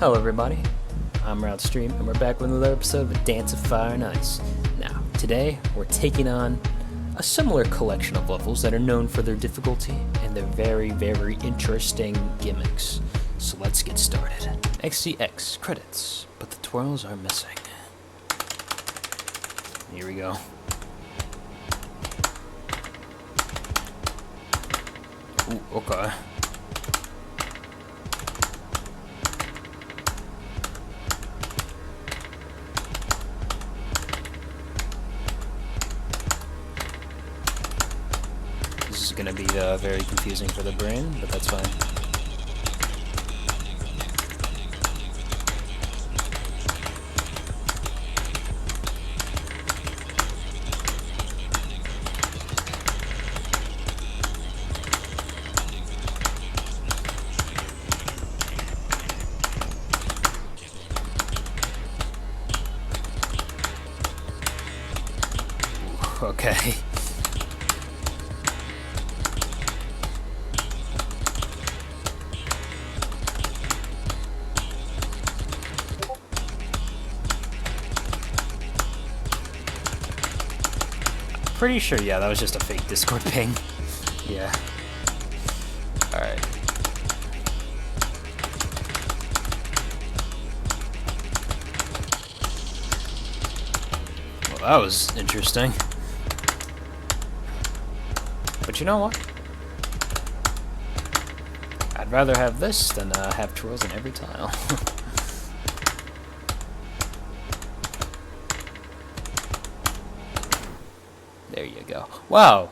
Hello everybody, I'm Routstream, and we're back with another episode of A Dance of Fire and Ice. Now, today we're taking on a similar collection of levels that are known for their difficulty and their very, very interesting gimmicks. So let's get started. XCX credits, but the twirls are missing. Here we go. Ooh, okay. This is going to be very confusing for the brain, but that's fine. Ooh, okay. Pretty sure, yeah, that was just a fake Discord ping. Yeah. Alright. Well, that was interesting. But you know what? I'd rather have this than have twirls in every tile. There you go. Wow.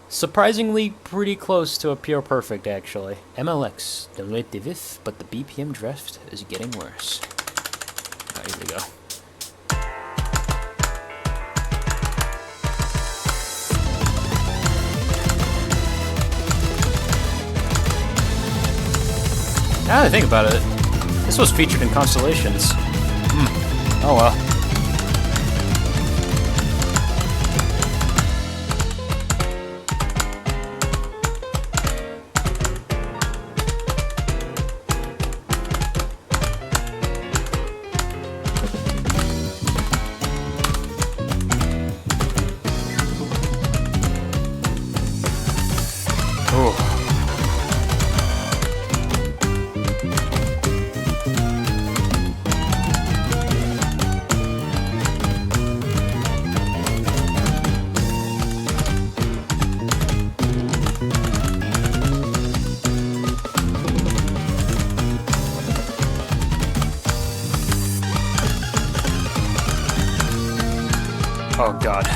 Surprisingly pretty close to a pure perfect, actually. MLX, the vif, but the BPM drift is getting worse. Here we go. Now that I think about it, this was featured in Constellations. Oh well. Oh god.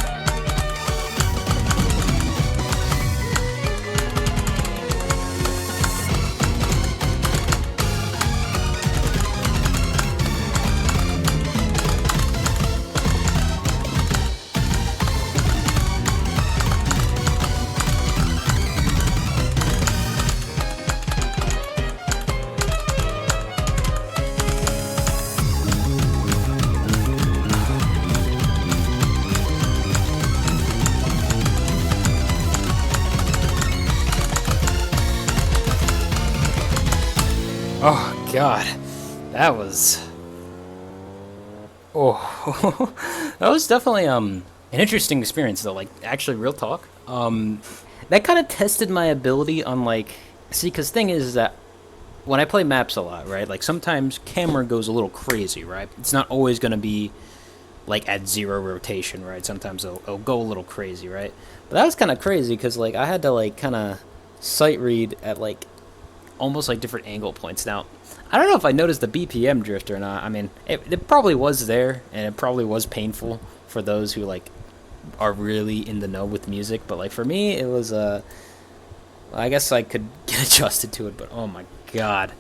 Oh god, that was... Oh, that was definitely an interesting experience though, like, actually, real talk. That kind of tested my ability on, like... See, because thing is that when I play maps a lot, right, like, sometimes camera goes a little crazy, right? It's not always going to be, like, at 0 rotation, right? Sometimes it'll go a little crazy, right? But that was kind of crazy, because, like, I had to, like, kind of sight read at, like, almost like different angle points. Now, I don't know if I noticed the BPM drift or not. I mean, it probably was there, and it probably was painful for those who, like, are really in the know with music. But, like, for me, it was, I guess I could get adjusted to it, but oh my god.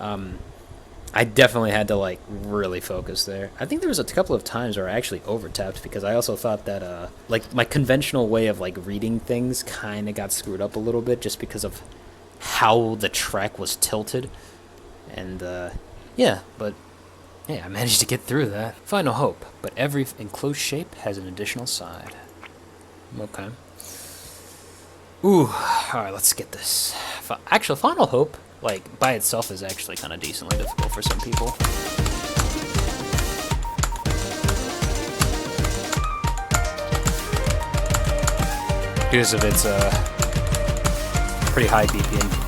I definitely had to, like, really focus there. I think there was a couple of times where I actually over-tapped, because I also thought that, like, my conventional way of, like, reading things kind of got screwed up a little bit just because of how the track was tilted. And yeah, but yeah, I managed to get through that. Final hope, but every enclosed shape has an additional side. Okay. Ooh, alright, let's get this. Actual Final Hope like, by itself is actually kind of decently difficult for some people. Because of its pretty high BPM.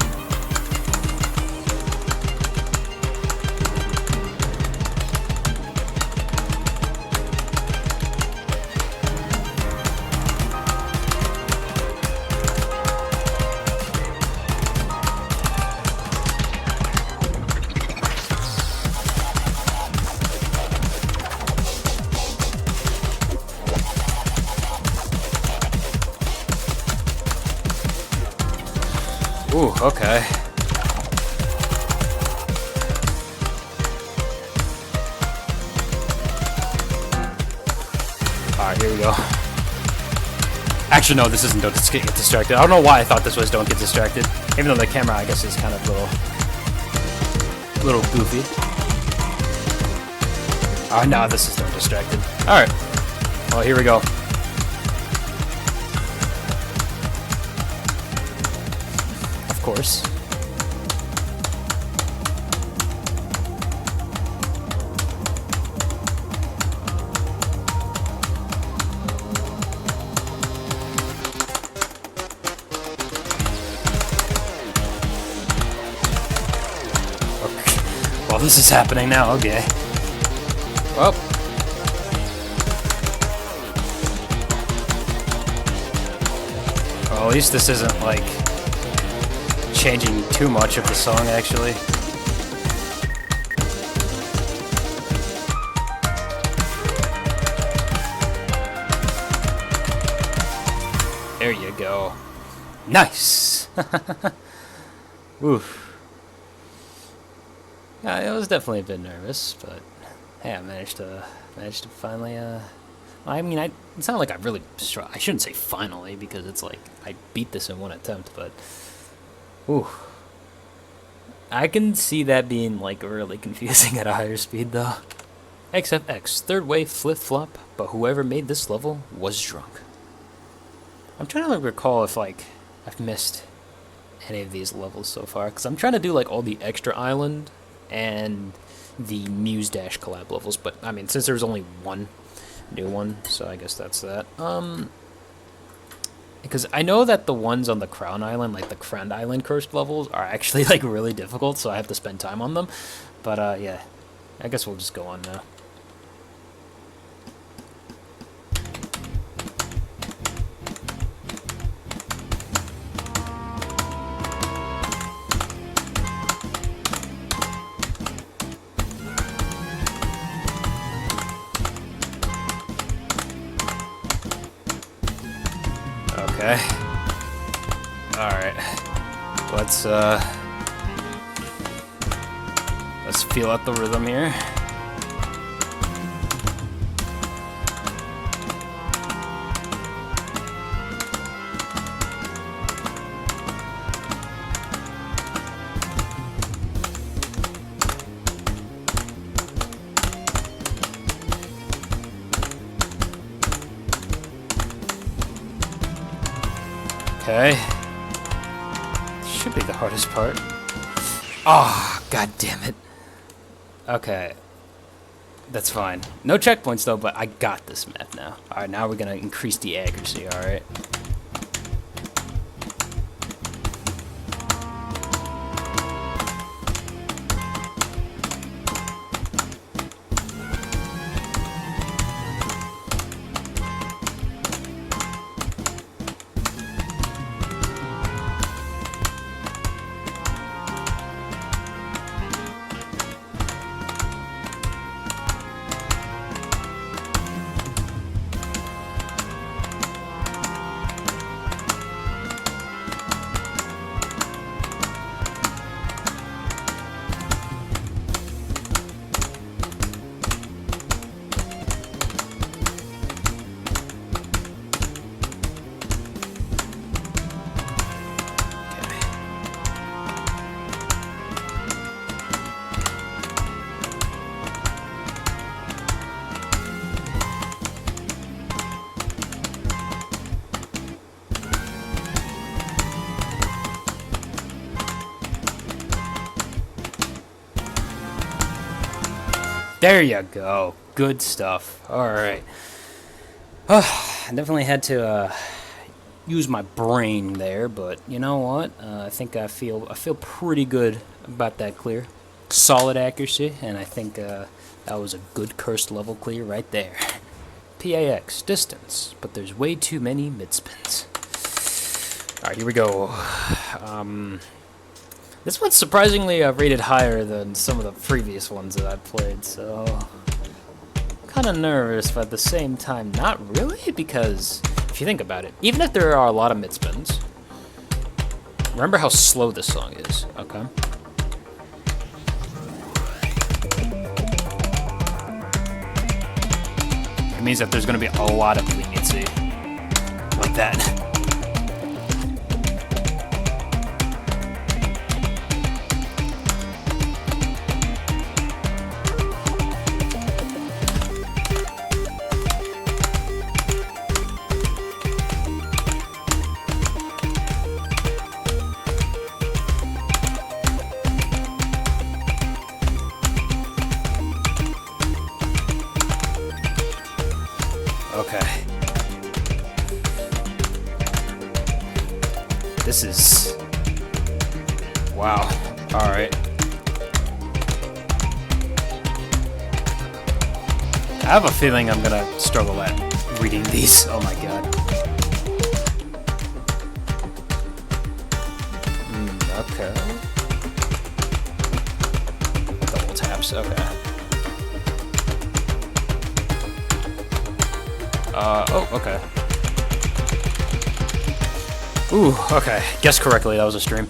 Ooh, okay. Alright, here we go. Actually, no, this isn't Don't Get Distracted. I don't know why I thought this was Don't Get Distracted. Even though the camera, I guess, is kind of little goofy. Oh, no, this is Don't Distracted. Alright. Well, here we go. Of course. Okay. Well, this is happening now, okay. Well. Well, at least this isn't, like, changing too much of the song, actually. There you go. Nice! Oof. Yeah, I was definitely a bit nervous, but hey, I managed to finally, I mean, it's not like I really I shouldn't say finally, because it's like, I beat this in one attempt, but ooh. I can see that being, like, really confusing at a higher speed, though. XFX, third wave flip-flop, but whoever made this level was drunk. I'm trying to, like, recall if, like, I've missed any of these levels so far, because I'm trying to do, like, all the extra island and the Muse Dash collab levels, but, I mean, since there's only one new one, so I guess that's that. Because I know that the ones on the Crown Island, like the Crown Island cursed levels, are actually, like, really difficult, so I have to spend time on them. But, yeah. I guess we'll just go on now. Okay. Alright. Let's feel out the rhythm here. Okay. Should be the hardest part. Oh, god damn it. Okay. That's fine. No checkpoints though, but I got this map now. Alright, now we're gonna increase the accuracy, alright? There you go. Good stuff. Alright. I definitely had to use my brain there, but you know what? I think I feel pretty good about that clear. Solid accuracy, and I think that was a good cursed level clear right there. PAX, distance, but there's way too many mid-spins. Alright, here we go. This one's surprisingly rated higher than some of the previous ones that I've played, so kind of nervous, but at the same time, not really, because if you think about it, even if there are a lot of mid-spins, remember how slow this song is, okay? It means that there's going to be a lot of leniency like that. Okay. This is... wow. Alright. I have a feeling I'm gonna struggle at reading these. Oh my god. Okay. Double taps, okay. Oh, okay. Ooh, okay. Guessed correctly, that was a stream.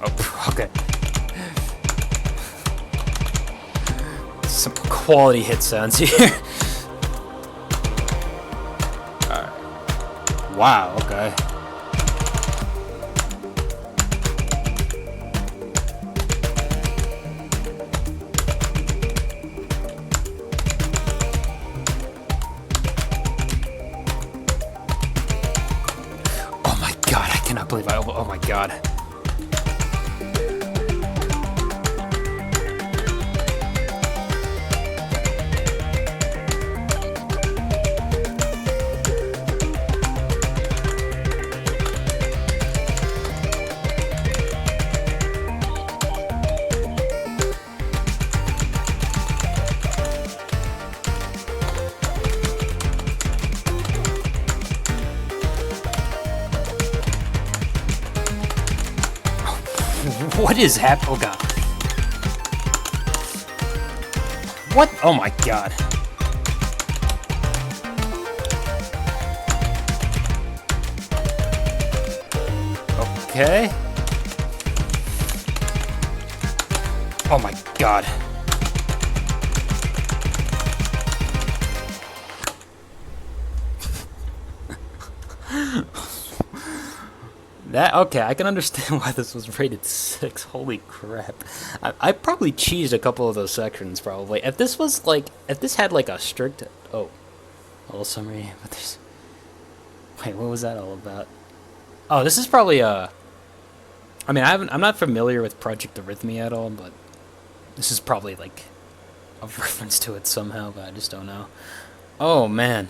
Oh, okay. Some quality hit sounds here. Alright. Wow, okay. I cannot believe oh my god. What is happening? Oh god. What? Oh my god. Okay. Oh my god. That, okay, I can understand why this was rated 6. Holy crap. I probably cheesed a couple of those sections, probably. If this was, like, if this had, like, a strict... oh. A little summary, but there's... wait, what was that all about? Oh, this is probably, I mean, I'm not familiar with Project Arrhythmia at all, but... this is probably, like, a reference to it somehow, but I just don't know. Oh, man.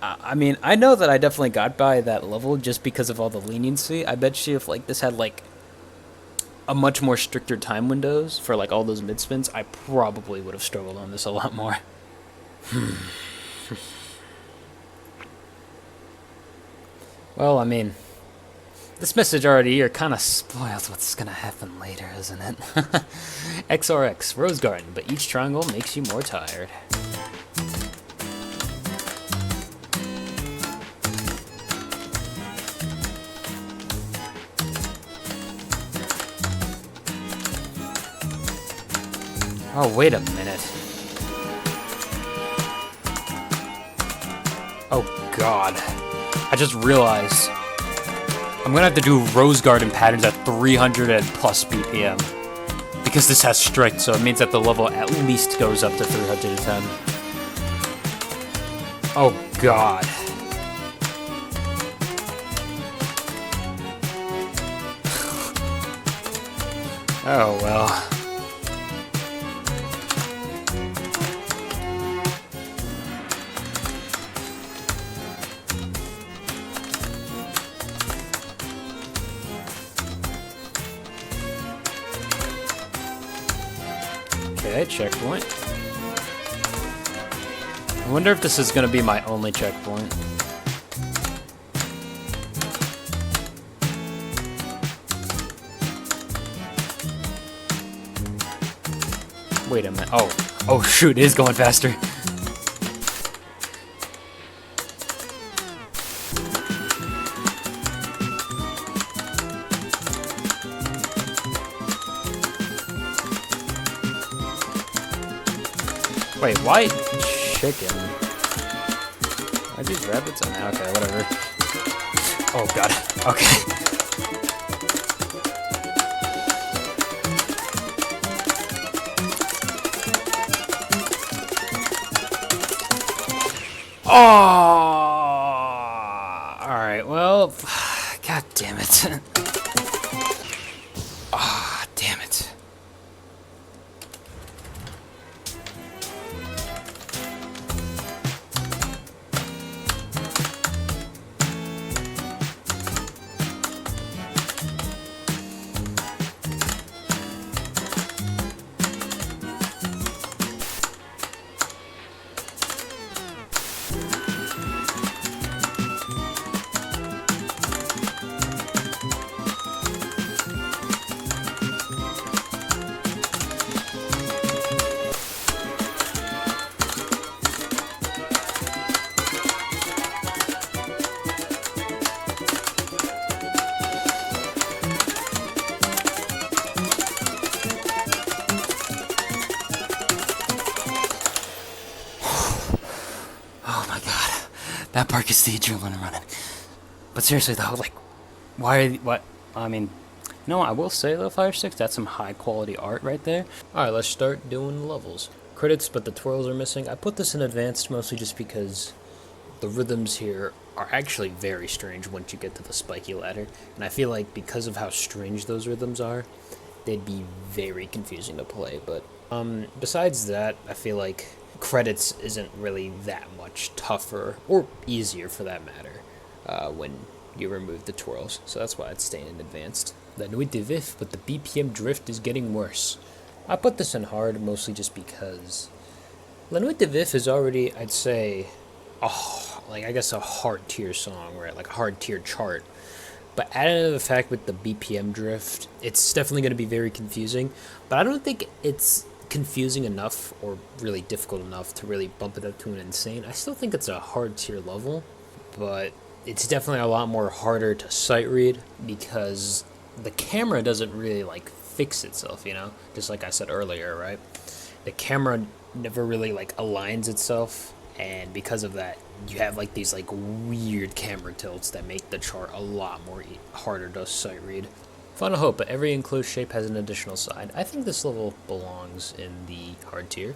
I mean, I know that I definitely got by that level just because of all the leniency. I bet you if, like, this had, like, a much more stricter time windows for, like, all those mid-spins, I probably would have struggled on this a lot more. Well, I mean, this message already here kind of spoils what's gonna happen later, isn't it? XRX, Rose Garden, but each triangle makes you more tired. Oh, wait a minute. Oh, God. I just realized I'm gonna have to do Rose Garden patterns at 300 and plus BPM. Because this has strict, so it means that the level at least goes up to 310. Oh, God. Oh well. Okay, checkpoint. I wonder if this is gonna be my only checkpoint. Wait a minute. Oh shoot, it is going faster. Wait, why chicken? Are these rabbits? Oh, okay, whatever. Oh god. Okay. Oh! Alright, well, god damn it. Ah, damn it. Oh my god. That part gets the adrenaline running. But seriously though, like, what? I mean, no, I will say though, Fire Six, that's some high quality art right there. Alright, let's start doing levels. Credits, but the twirls are missing. I put this in advanced mostly just because the rhythms here are actually very strange once you get to the spiky ladder. And I feel like because of how strange those rhythms are, they'd be very confusing to play. But besides that, I feel like credits isn't really that much tougher, or easier for that matter, when you remove the twirls. So that's why it's staying in advanced. La Nuit de Vif, but the BPM drift is getting worse. I put this in hard mostly just because La Nuit de Vif is already, I'd say, like I guess a hard tier song, right? Like a hard tier chart. But added to the fact with the BPM drift, it's definitely going to be very confusing. But I don't think it's confusing enough or really difficult enough to really bump it up to an insane. I still think it's a hard tier level, but it's definitely a lot more harder to sight read because the camera doesn't really like fix itself, you know? Just like I said earlier, right? The camera never really like aligns itself, and because of that, you have like these like weird camera tilts that make the chart a lot more harder to sight read. Final Hope, but every enclosed shape has an additional side. I think this level belongs in the hard tier.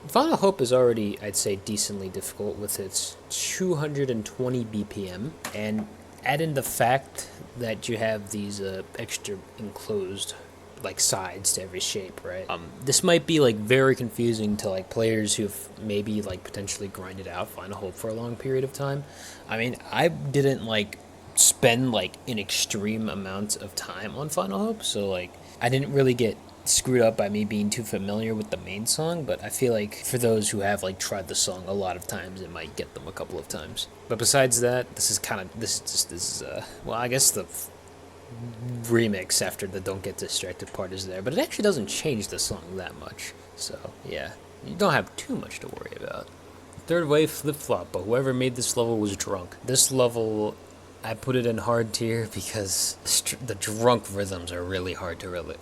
Final Hope is already, I'd say, decently difficult with its 220 BPM, and add in the fact that you have these extra enclosed like sides to every shape, right? This might be like very confusing to like players who've maybe like potentially grinded out Final Hope for a long period of time. I mean, I didn't like spend like an extreme amount of time on Final Hope, so like I didn't really get screwed up by me being too familiar with the main song, but I feel like for those who have like tried the song a lot of times, it might get them a couple of times. But besides that, this is well, I guess the remix after the Don't Get Distracted part is there, but it actually doesn't change the song that much, so yeah, you don't have too much to worry about. Third Wave Flip Flop, but whoever made this level was drunk. This level, I put it in hard tier because the drunk rhythms are really hard to really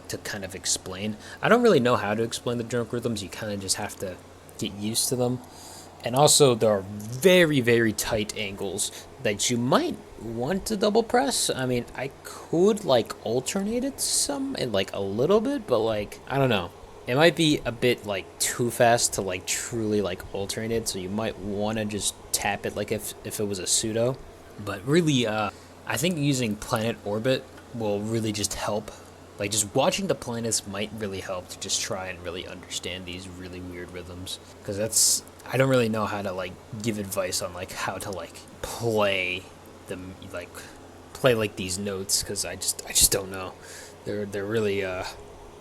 to kind of explain. I don't really know how to explain the drunk rhythms. You kind of just have to get used to them. And also, there are very, very tight angles that you might want to double press. I mean, I could like alternate it some and like a little bit, but like I don't know. It might be a bit like too fast to like truly like alternate it. So you might want to just tap it like if it was a pseudo. But really, I think using Planet Orbit will really just help Like, just watching the playlists might really help to just try and really understand these really weird rhythms. Because that's, I don't really know how to, like, give advice on, like, how to, like, play them, like, play, like, these notes. Because I just don't know. They're really,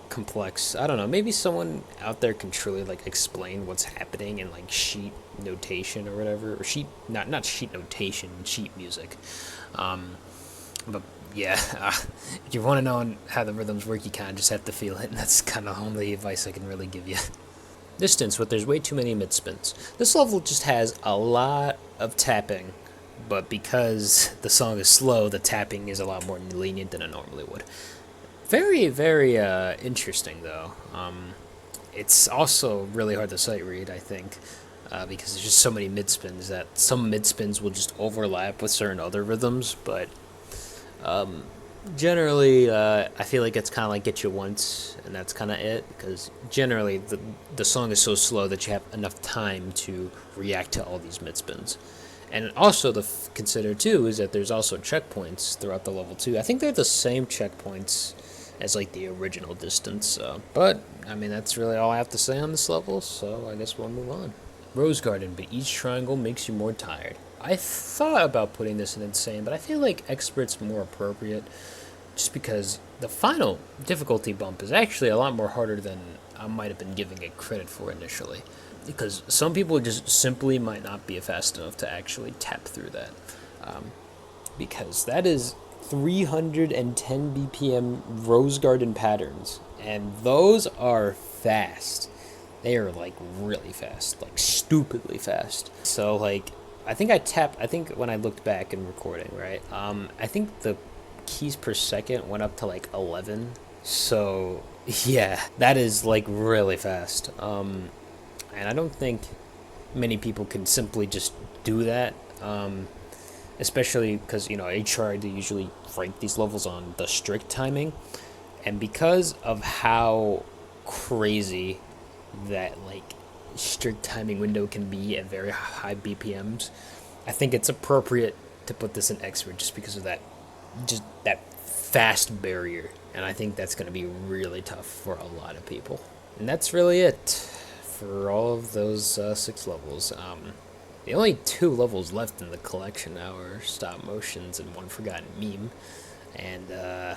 complex. I don't know. Maybe someone out there can truly like explain what's happening in like sheet notation or whatever, or sheet not sheet notation, sheet music. Um, but yeah, if you want to know how the rhythms work, you kind of just have to feel it, and that's kind of the only advice I can really give you. Distance, but there's way too many mid spins. This level just has a lot of tapping, but because the song is slow, the tapping is a lot more lenient than it normally would. Very, very interesting, though. It's also really hard to sight read, I think, because there's just so many mid spins that some mid spins will just overlap with certain other rhythms, but generally, I feel like it's kind of like get you once, and that's kind of it, because generally the song is so slow that you have enough time to react to all these mid spins. And also to consider too is that there's also checkpoints throughout the level too. I think they're the same checkpoints as like the original distance. But I mean that's really all I have to say on this level. So I guess we'll move on. Rose Garden, but each triangle makes you more tired. I thought about putting this in insane, but I feel like expert's more appropriate, just because the final difficulty bump is actually a lot more harder than I might have been giving it credit for initially, because some people just simply might not be fast enough to actually tap through that. Because that is 310 BPM Rose Garden patterns, and those are fast. They are like really fast, like stupidly fast. So like, I think I tapped. I think when I looked back in recording, right? I think the keys per second went up to like 11. So yeah, that is like really fast. And I don't think many people can simply just do that. Especially because I try to usually rank these levels on the strict timing, and because of how crazy that like strict timing window can be at very high BPMs, I think it's appropriate to put this in expert just because of that fast barrier, and I think that's going to be really tough for a lot of people. And that's really it for all of those 6 levels. The only 2 levels left in the collection now are stop motions and one forgotten meme, and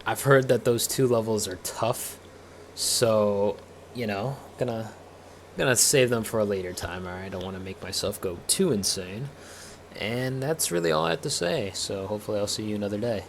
I've heard that those 2 levels are tough, so gonna save them for a later time. Alright, I don't want to make myself go too insane, and that's really all I have to say. So hopefully I'll see you another day.